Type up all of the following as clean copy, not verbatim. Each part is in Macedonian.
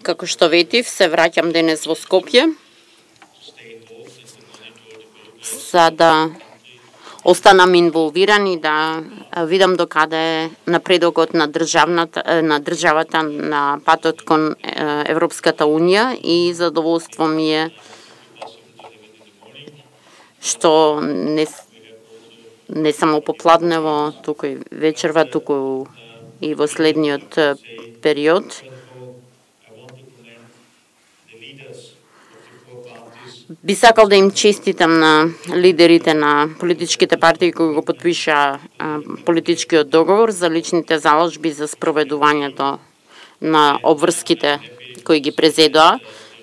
Како што ветив, се враќам денес во Скопје за да останам инволвиран и да видам докаде е напредокот на државата на патот кон Европската Унија и задоволство ми е што не само попладнево, туку и вечерва, туку и во следниот период. Би сакал да им честитам на лидерите на политичките партии кои го потпиша политичкиот договор за личните заложби за спроведувањето на обврските кои ги презедоа.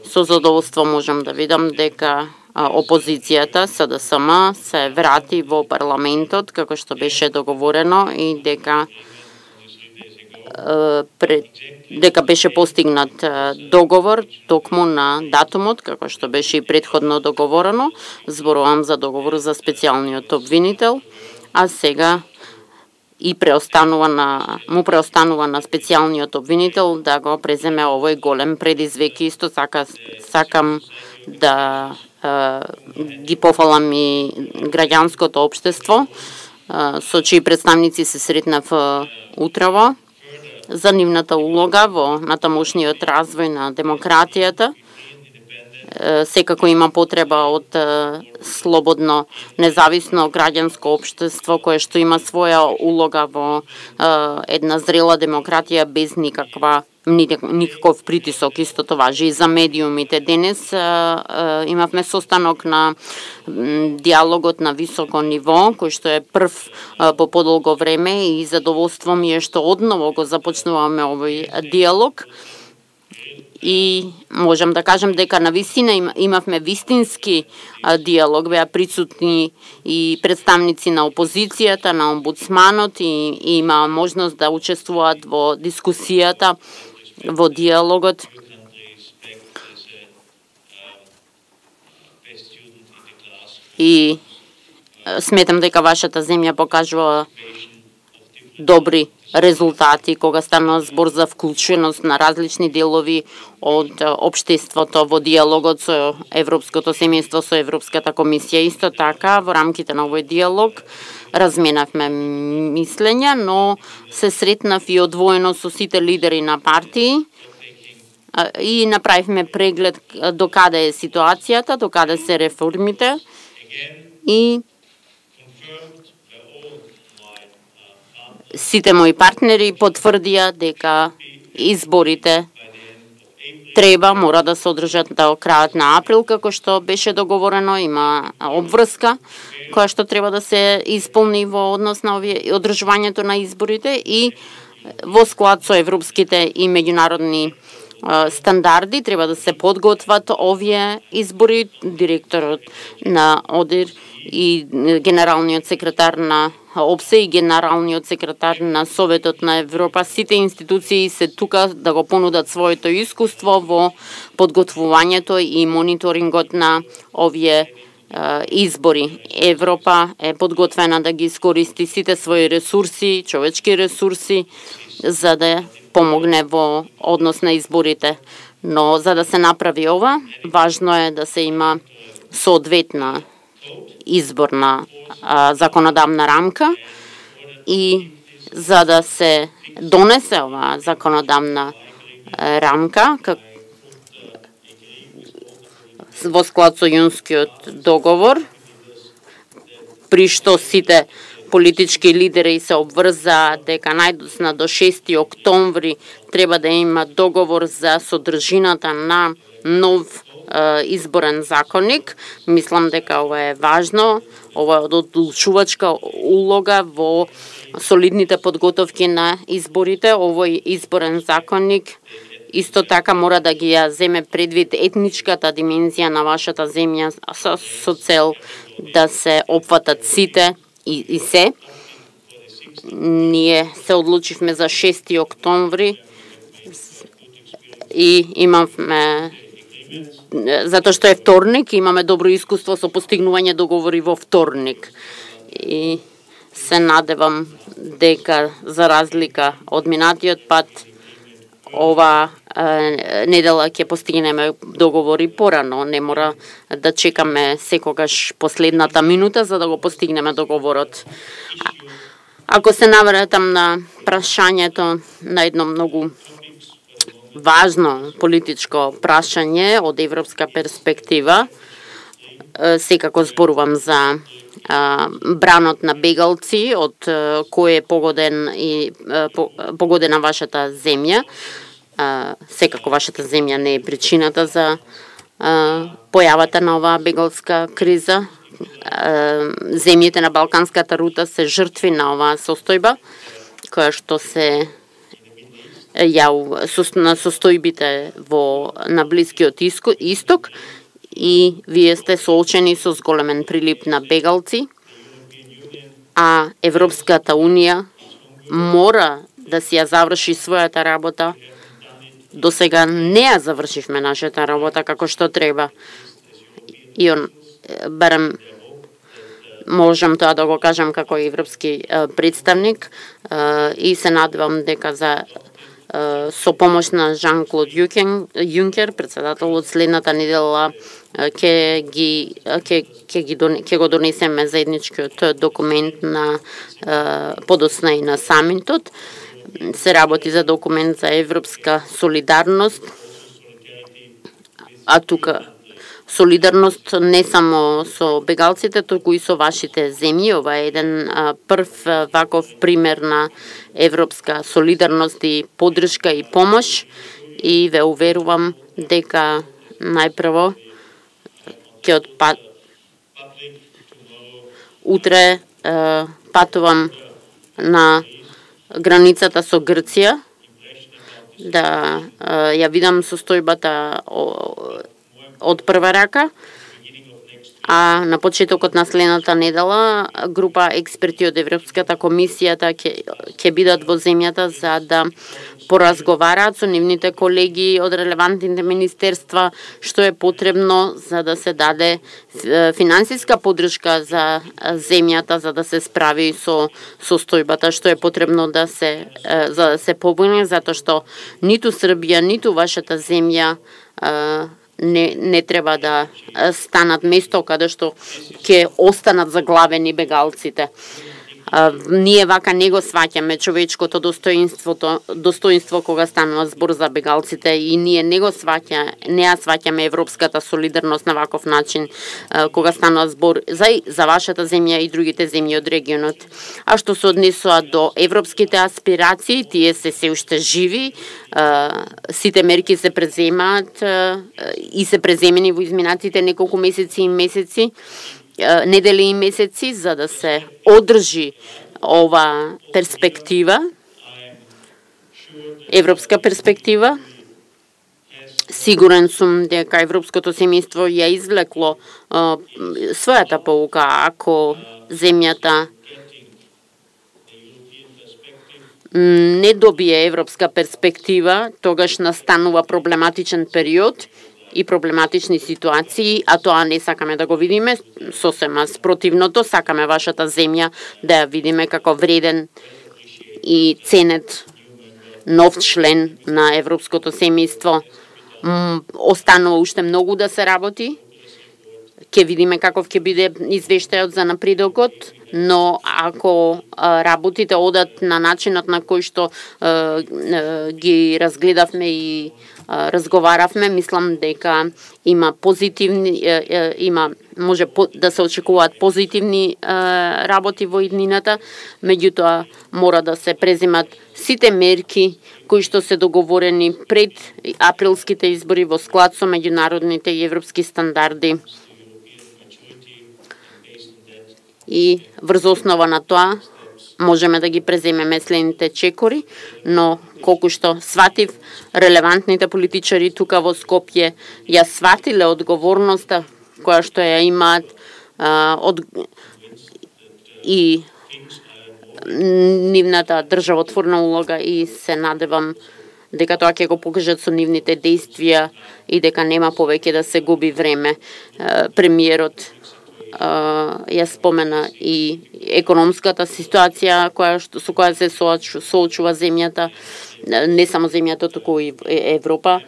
Со задоволство можам да видам дека опозицијата СДСМ се врати во парламентот како што беше договорено и дека беше постигнат договор токму на датумот како што беше и претходно договорено. Зборувам за договор за специјалниот обвинител, а сега и му преостанува на специјалниот обвинител да го преземе овој голем предизвик. Исто така сакам да ги пофалам и граѓанското општество, со чии представници се сретнав утрово, за нивната улога во натамошниот развој на демократијата. Секако има потреба од слободно, независно граѓанско општество кое што има своја улога во една зрела демократија без никаков притисок. Истото важи и за медиумите. Денес имавме состанок на диалогот на високо ниво, кој што е прв по подолго време и задоволство ми е што одново го започнуваме овој диалог. И можам да кажам дека на вистина имавме вистински диалог, беа присутни и представници на опозицијата, на омбудсманот и има можност да учествуваат во дискусијата, во диалогот. И сметам дека вашата земја покажува добри резултати кога станува збор за вклученост на различни делови од општеството во диалогот со Европското семејство, со Европската комисија. Исто така, во рамките на овој диалог разменавме мислења, но се сретнав и одвоено со сите лидери на партии и направивме преглед докаде е ситуацијата, докаде се реформите и сите мои партнери потврдија дека изборите мора да се одржат до крајот на април, како што беше договорено. Има обврска која што треба да се исполни во однос на одржувањето на изборите и во склад со европските и меѓународни стандарди треба да се подготват овие избори. Директорот на ОДИР и генералниот секретар на ОПСЕ и генералниот секретар на Советот на Европа, сите институции се тука да го понудат своето искуство во подготвувањето и мониторингот на овие избори. Европа е подготвена да ги искористи сите своји ресурси, човечки ресурси, за да помогне во однос на изборите. Но за да се направи ова, важно е да се има соодветна изборна законодавна рамка и за да се донесе ова законодавна рамка во склад со Јунскиот договор, при што сите политички лидери се обврзаа дека најдосна до 6 октомври треба да има договор за содржината на нов изборен законник. Мислам дека ова е важно, ова е од одлучувачка улога во солидните подготовки на изборите. Овој изборен законник исто така мора да ги ја земе предвид етничката димензија на вашата земја со цел да се опфатат сите и се. Ние се одлучивме за 6 октомври и имавме, затоа што е вторник, имаме добро искуство со постигнување договори во вторник. И се надевам дека за разлика од минатиот пат, ова недела ќе постигнеме договори порано. Не мора да чекаме секогаш последната минута за да го постигнеме договорот. Ако се навратам на прашањето на едно многу важно политичко прашање од европска перспектива, секако зборувам за бранот на бегалци, од кој е погодена вашата земја. Секако вашата земја не е причината за појавата на оваа бегалска криза. Земјите на Балканската рута се жртви на оваа состојба, која што се на состојбите на Блискиот Исток, и вие сте соочени со зголемен прилип на бегалци, а Европската Унија мора да си ја заврши својата работа. До сега не ја завршивме нашата работа како што треба. И барем можам тоа да го кажам како европски представник, и се надевам дека со помош на Жан-Клод Јункер, председателот, следната недела ќе го донесеме заедничкиот документ на подоцна и на самитот. Се работи за документ за европска солидарност, а тука солидарност не само со бегалците, туку и со вашите земји. Ова е еден прв ваков пример на европска солидарност и поддршка и помош, и ве уверувам дека најпрво утре патувам на границата со Грција да ја видам состојбата од прва рака, а на почетокот на следната недела група експерти од Европската комисијата ќе бидат во земјата за да поразговараат со нивните колеги од релевантните министерства што е потребно за да се даде финансиска поддршка за земјата за да се справи со состојбата што е потребно за да се побуни, затоа што ниту Србија, ниту вашата земја не треба да станат место каде што ќе останат заглавени бегалците. Ние вака не го сваќаме човечкото достоинство кога станува збор за бегалците, и ние не ја сваќаме европската солидарност на ваков начин кога станува збор за вашата земја и другите земји од регионот. А што се однесува до европските аспирации, тие се уште живи, сите мерки се преземаат и се преземени во изминатите неколку недели и месеци за да се одржи ова перспектива, европска перспектива. Сигурен сум дека европското семејство ја извлекло својата поука. Ако земјата не добие европска перспектива, тогаш настанува проблематичен период и проблематични ситуации, а тоа не сакаме да го видиме. Сосема спротивното, сакаме вашата земја да ја видиме како вреден и ценет нов член на европското семејство. Останува уште многу да се работи. Ќе видиме каков ќе биде извештајот за напредокот, но ако работите одат на начинот на кој што ги разгледавме и разговаравме, мислам дека може да се очекуваат позитивни работи во иднината, меѓутоа мора да се преземат сите мерки кои што се договорени пред априлските избори во склад со меѓународните и европски стандарди. И врз основа на тоа можеме да ги преземеме следните чекори, но колку што сватив, релевантните политичари тука во Скопје ја сватиле одговорноста која што ја имаат и нивната државотворна улога, и се надевам дека тоа ќе го покажат со нивните действија и дека нема повеќе да се губи време. Премиерот ја спомена и економската ситуација со која се соочува земјата, не само земјата, туку и Европа.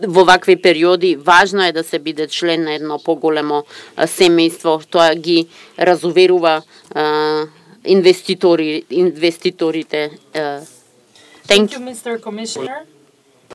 Во вакви периоди важно е да се биде член на едно поголемо семејство. Тоа ги разуверува инвеститорите. Thank you, Mr. Commissioner.